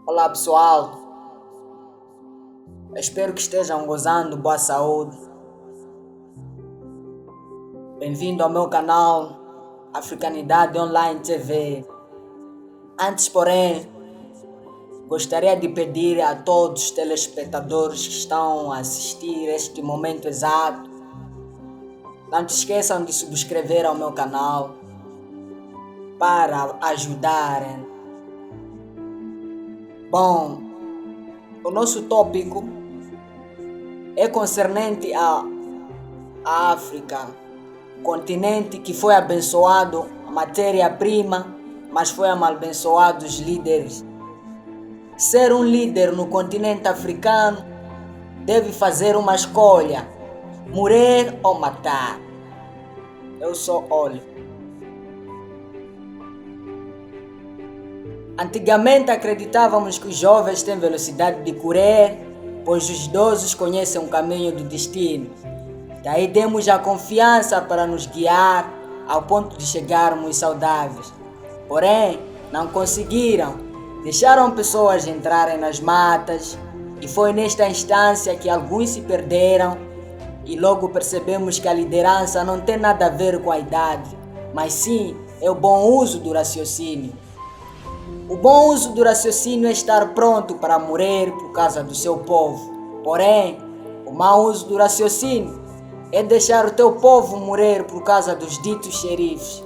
Olá pessoal, espero que estejam gozando boa saúde. Bem-vindo ao meu canal Africanidade Online TV. Antes, porém, gostaria de pedir a todos os telespectadores que estão a assistir este momento exato, não te esqueçam de subscrever ao meu canal para ajudarem. Bom, o nosso tópico é concernente à África, continente que foi abençoado a matéria-prima, mas foi amaldiçoado os líderes. Ser um líder no continente africano deve fazer uma escolha: morrer ou matar. Eu só olho. Antigamente acreditávamos que os jovens têm velocidade de correr, pois os idosos conhecem o caminho do destino. Daí demos a confiança para nos guiar ao ponto de chegarmos saudáveis. Porém, não conseguiram. Deixaram pessoas entrarem nas matas e foi nesta instância que alguns se perderam e logo percebemos que a liderança não tem nada a ver com a idade, mas sim é o bom uso do raciocínio. O bom uso do raciocínio é estar pronto para morrer por causa do seu povo. Porém, o mau uso do raciocínio é deixar o teu povo morrer por causa dos ditos xerifes.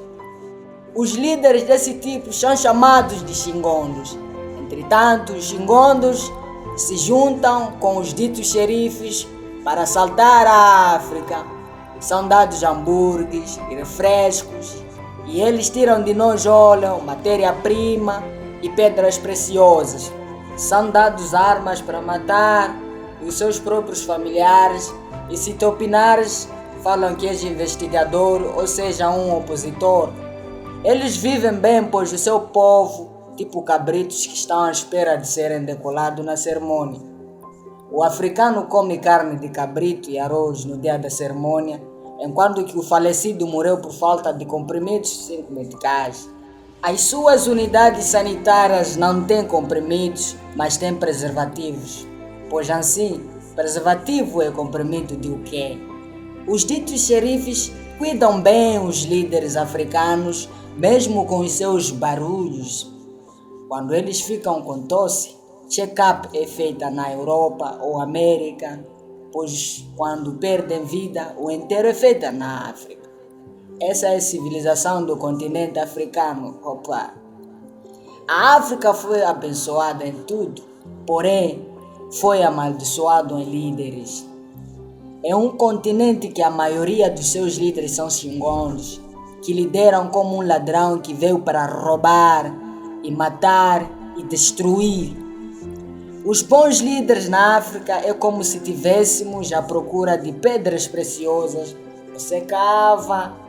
Os líderes desse tipo são chamados de xingondos. Entretanto, os xingondos se juntam com os ditos xerifes para assaltar a África. São dados hambúrgueres e refrescos e eles tiram de nós óleo, matéria-prima e pedras preciosas. São dados armas para matar os seus próprios familiares e se te opinares, falam que és investigador ou seja um opositor. Eles vivem bem, pois o seu povo, tipo cabritos que estão à espera de serem decolados na cerimônia. O africano come carne de cabrito e arroz no dia da cerimônia, enquanto que o falecido morreu por falta de comprimidos medicais. As suas unidades sanitárias não têm comprimidos, mas têm preservativos, pois assim, preservativo é comprimido de o quê? Os ditos xerifes cuidam bem os líderes africanos, mesmo com os seus barulhos. Quando eles ficam com tosse, check-up é feita na Europa ou América, pois quando perdem vida, o enterro é feito na África. Essa é a civilização do continente africano. Opa! A África foi abençoada em tudo, porém foi amaldiçoado em líderes. É um continente que a maioria dos seus líderes são xingondos, que lideram como um ladrão que veio para roubar e matar e destruir. Os bons líderes na África é como se tivéssemos à procura de pedras preciosas. Você cava,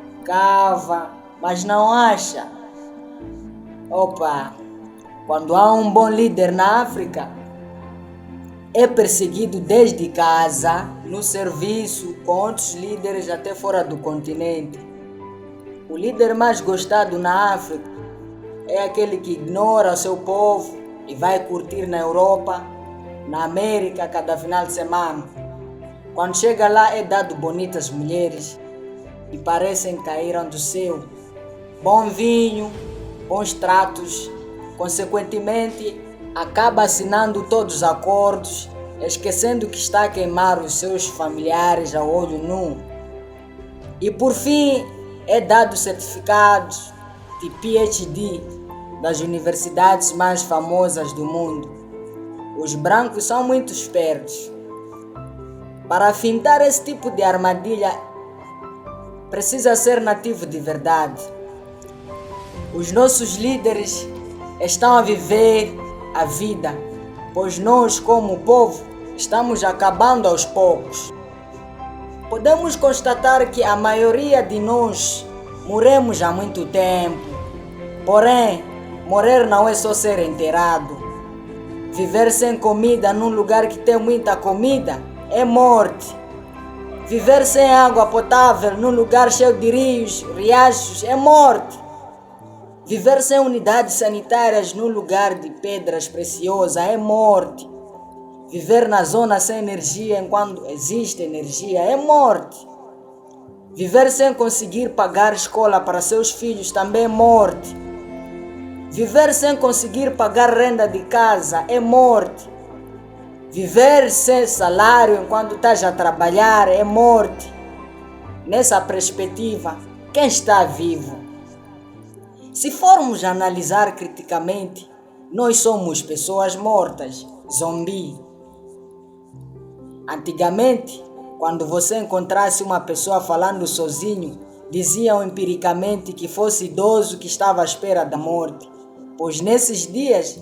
mas não acha. Opa! Quando há um bom líder na África, é perseguido desde casa, no serviço, com outros líderes até fora do continente. O líder mais gostado na África é aquele que ignora o seu povo e vai curtir na Europa, na América cada final de semana. Quando chega lá é dado bonitas mulheres e parecem caíram do céu. Bom vinho, bons tratos, consequentemente acaba assinando todos os acordos, esquecendo que está a queimar os seus familiares a olho nu. E por fim é dado certificados de PhD das universidades mais famosas do mundo. Os brancos são muito espertos. Para fintar esse tipo de armadilha, precisa ser nativo de verdade. Os nossos líderes estão a viver a vida, pois nós, como povo, estamos acabando aos poucos. Podemos constatar que a maioria de nós morremos há muito tempo. Porém, morrer não é só ser enterrado. Viver sem comida num lugar que tem muita comida é morte. Viver sem água potável num lugar cheio de rios, riachos é morte. Viver sem unidades sanitárias no lugar de pedras preciosas é morte. Viver na zona sem energia enquanto existe energia é morte. Viver sem conseguir pagar escola para seus filhos também é morte. Viver sem conseguir pagar renda de casa é morte. Viver sem salário enquanto estás a trabalhar é morte. Nessa perspectiva, quem está vivo? Se formos analisar criticamente, nós somos pessoas mortas, zumbi. Antigamente, quando você encontrasse uma pessoa falando sozinho, diziam empiricamente que fosse idoso que estava à espera da morte, pois nesses dias,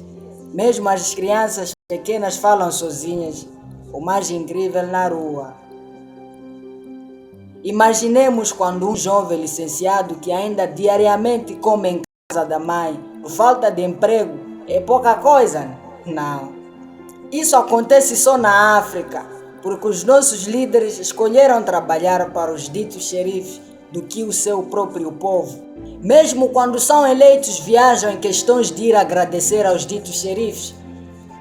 mesmo as crianças pequenas falam sozinhas, o mais incrível na rua. Imaginemos quando um jovem licenciado que ainda diariamente come em casa da mãe, por falta de emprego, é pouca coisa? Não. Isso acontece só na África, porque os nossos líderes escolheram trabalhar para os ditos xerifes do que o seu próprio povo. Mesmo quando são eleitos, viajam em questões de ir agradecer aos ditos xerifes,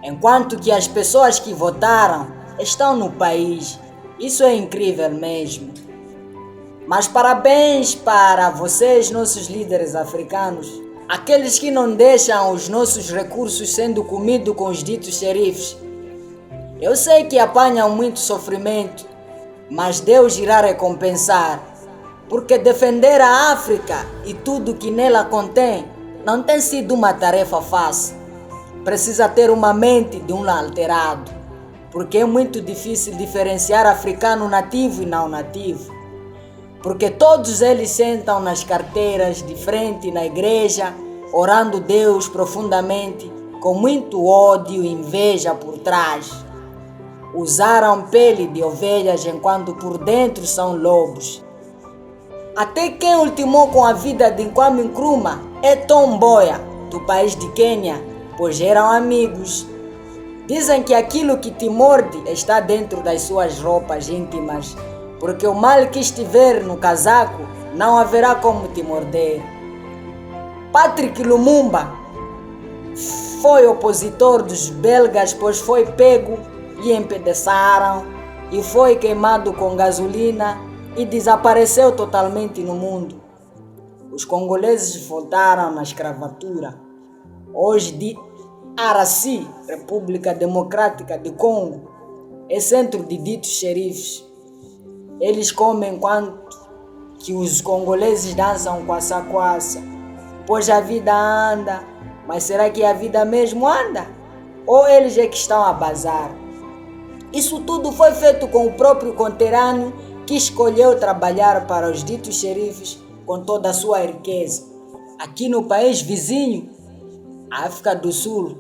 enquanto que as pessoas que votaram estão no país. Isso é incrível mesmo. Mas parabéns para vocês, nossos líderes africanos, aqueles que não deixam os nossos recursos sendo comidos com os ditos xerifes. Eu sei que apanham muito sofrimento, mas Deus irá recompensar, porque defender a África e tudo que nela contém não tem sido uma tarefa fácil. Precisa ter uma mente de um alterado, porque é muito difícil diferenciar africano nativo e não nativo, porque todos eles sentam nas carteiras de frente na igreja, orando Deus profundamente, com muito ódio e inveja por trás. Usaram pele de ovelhas enquanto por dentro são lobos. Até quem ultimou com a vida de Kwame Nkrumah é Tom Mboya, do país de Quênia, pois eram amigos. Dizem que aquilo que te morde está dentro das suas roupas íntimas, porque o mal que estiver no casaco não haverá como te morder. Patrick Lumumba foi opositor dos belgas, pois foi pego e empedaçaram e foi queimado com gasolina e desapareceu totalmente no mundo. Os congoleses voltaram na escravatura. Hoje de Araci, República Democrática do Congo, é centro de ditos xerifes. Eles comem enquanto que os congoleses dançam quassa-quassa, pois a vida anda. Mas será que a vida mesmo anda? Ou eles é que estão a bazar? Isso tudo foi feito com o próprio conterrâneo que escolheu trabalhar para os ditos xerifes com toda a sua riqueza. Aqui no país vizinho, a África do Sul,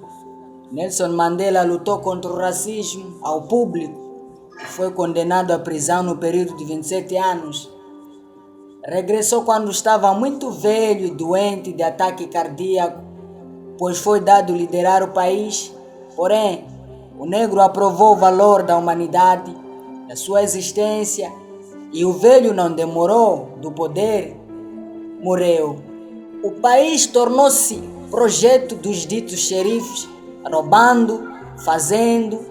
Nelson Mandela lutou contra o racismo ao público e foi condenado à prisão no período de 27 anos. Regressou quando estava muito velho e doente de ataque cardíaco, pois foi dado liderar o país. Porém, o negro aprovou o valor da humanidade, da sua existência, e o velho não demorou do poder, morreu. O país tornou-se projeto dos ditos xerifes, roubando, fazendo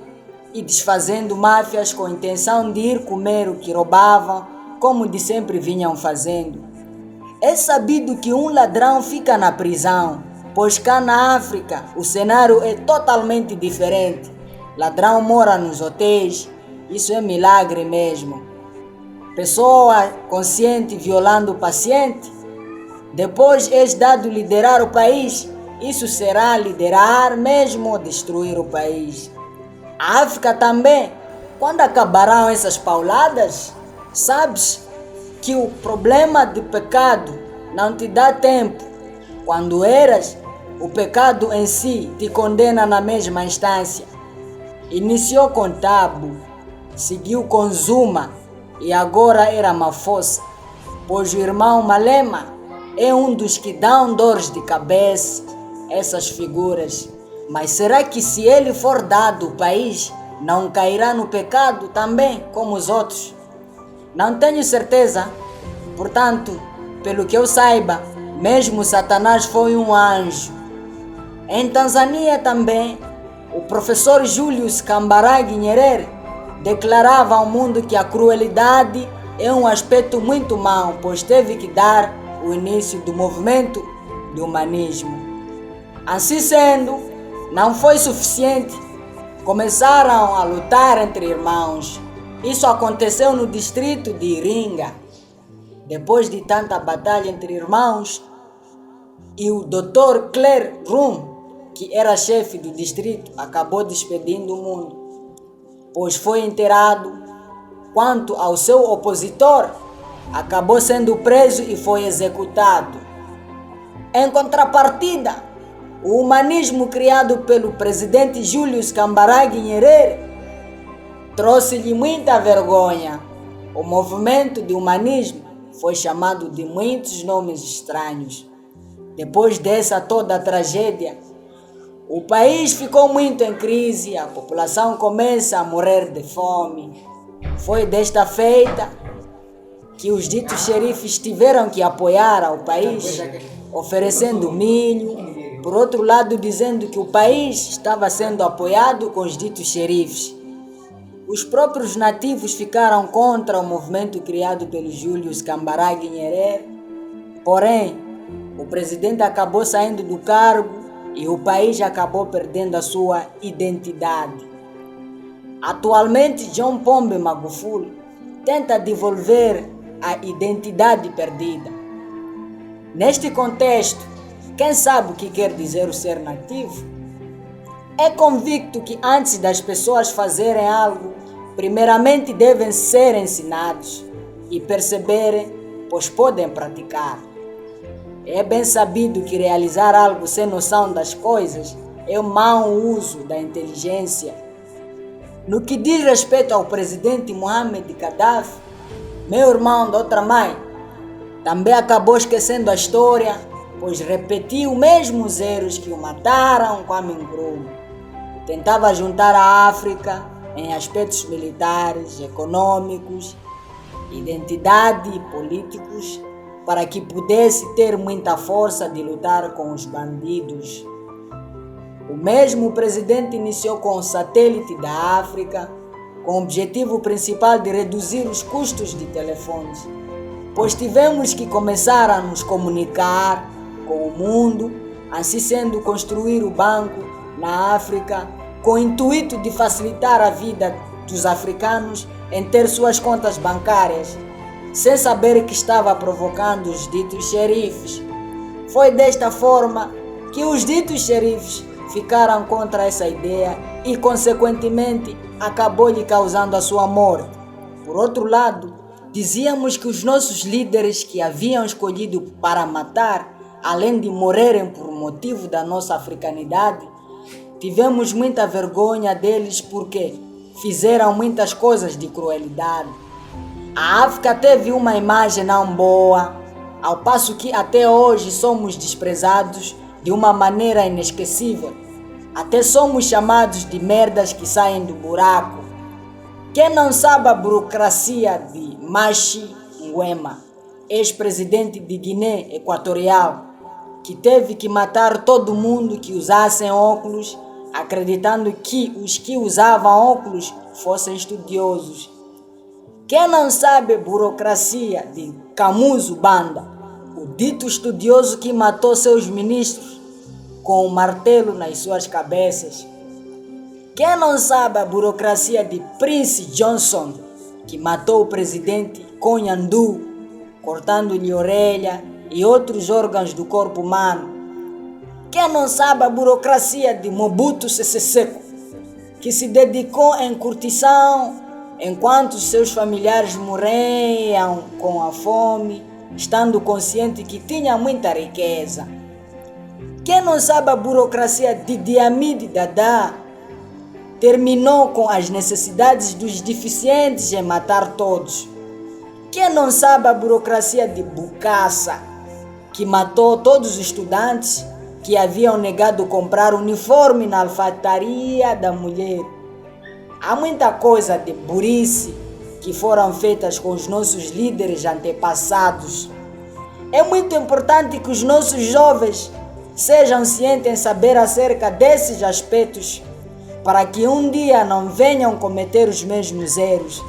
e desfazendo máfias com a intenção de ir comer o que roubavam, como de sempre vinham fazendo. É sabido que um ladrão fica na prisão, pois cá na África o cenário é totalmente diferente. Ladrão mora nos hotéis, isso é milagre mesmo. Pessoa consciente violando o paciente. Depois és dado liderar o país, isso será liderar mesmo ou destruir o país. A África também, quando acabarão essas pauladas? Sabes que o problema do pecado não te dá tempo. Quando eras, o pecado em si te condena na mesma instância. Iniciou com Tabo, seguiu com Zuma e agora era Mafossa, pois o irmão Malema é um dos que dão dores de cabeça, essas figuras. Mas será que se ele for dado o país, não cairá no pecado também, como os outros? Não tenho certeza. Portanto, pelo que eu saiba, Mesmo Satanás foi um anjo. Em Tanzânia também, o professor Julius Kambarage Nyerere declarava ao mundo que a crueldade é um aspecto muito mau, pois teve que dar o início do movimento do humanismo. Assim sendo, não foi suficiente. Começaram a lutar entre irmãos. Isso aconteceu no distrito de Iringa. Depois de tanta batalha entre irmãos, e o Dr. Claire Rum, que era chefe do distrito, acabou despedindo o mundo, pois foi enterrado. Quanto ao seu opositor, acabou sendo preso e foi executado. Em contrapartida, o humanismo criado pelo presidente Julius Kambarage Nyerere trouxe-lhe muita vergonha. O movimento de humanismo foi chamado de muitos nomes estranhos. Depois dessa toda a tragédia, o país ficou muito em crise, a população começa a morrer de fome. Foi desta feita que os ditos xerifes tiveram que apoiar ao país, oferecendo milho, por outro lado dizendo que o país estava sendo apoiado com os ditos xerifes. Os próprios nativos ficaram contra o movimento criado pelo Julius Kambarage Nyerere, porém, o presidente acabou saindo do cargo e o país acabou perdendo a sua identidade. Atualmente, John Pombe Magufuli tenta devolver a identidade perdida. Neste contexto, quem sabe o que quer dizer o ser nativo? É convicto que antes das pessoas fazerem algo, primeiramente devem ser ensinados e perceberem, pois podem praticar. É bem sabido que realizar algo sem noção das coisas é um mau uso da inteligência. No que diz respeito ao presidente Mohamed Gaddafi, meu irmão de outra mãe, também acabou esquecendo a história, pois repetiu mesmo os erros que o mataram Kwame Nkrumah. Tentava juntar a África em aspectos militares, econômicos, identidade e políticos, para que pudesse ter muita força de lutar com os bandidos. O mesmo presidente iniciou com o satélite da África, com o objetivo principal de reduzir os custos de telefones, pois tivemos que começar a nos comunicar com o mundo, assim sendo construir o banco na África, com o intuito de facilitar a vida dos africanos em ter suas contas bancárias, sem saber que estava provocando os ditos xerifes. Foi desta forma que os ditos xerifes ficaram contra essa ideia e, consequentemente, acabou lhe causando a sua morte. Por outro lado, dizíamos que os nossos líderes que haviam escolhido para matar, além de morrerem por motivo da nossa africanidade, tivemos muita vergonha deles porque fizeram muitas coisas de crueldade. A África teve uma imagem não boa, ao passo que até hoje somos desprezados de uma maneira inesquecível. Até somos chamados de merdas que saem do buraco. Quem não sabe a burocracia de Machi Nguema, ex-presidente de Guiné Equatorial, que teve que matar todo mundo que usassem óculos, acreditando que os que usavam óculos fossem estudiosos. Quem não sabe a burocracia de Kamuzu Banda, o dito estudioso que matou seus ministros com um martelo nas suas cabeças. Quem não sabe a burocracia de Prince Johnson, que matou o presidente Konyandu, cortando-lhe a orelha e outros órgãos do corpo humano. Quem não sabe a burocracia de Mobutu Sese Seko, que se dedicou em curtição enquanto seus familiares morriam com a fome, estando consciente que tinha muita riqueza. Quem não sabe a burocracia de Idi Amin Dada, terminou com as necessidades dos deficientes em matar todos. Quem não sabe a burocracia de Bokassa, que matou todos os estudantes que haviam negado comprar uniforme na alfaiataria da mulher. Há muita coisa de burrice que foram feitas com os nossos líderes antepassados. É muito importante que os nossos jovens sejam cientes em saber acerca desses aspectos, para que um dia não venham cometer os mesmos erros.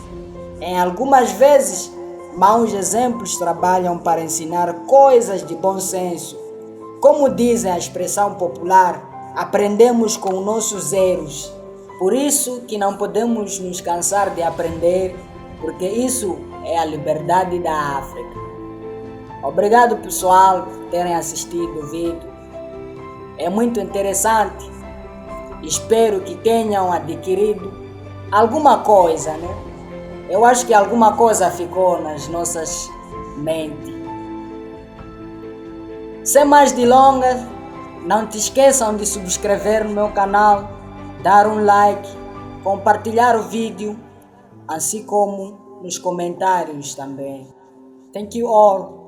Em algumas vezes, maus exemplos trabalham para ensinar coisas de bom senso. Como dizem a expressão popular, aprendemos com nossos erros. Por isso que não podemos nos cansar de aprender, porque isso é a liberdade da África. Obrigado, pessoal, por terem assistido o vídeo. É muito interessante. Espero que tenham adquirido alguma coisa, né? Eu acho que alguma coisa ficou nas nossas mentes. Sem mais delongas, não te esqueçam de subscrever no meu canal, dar um like, compartilhar o vídeo, assim como nos comentários também. Thank you all.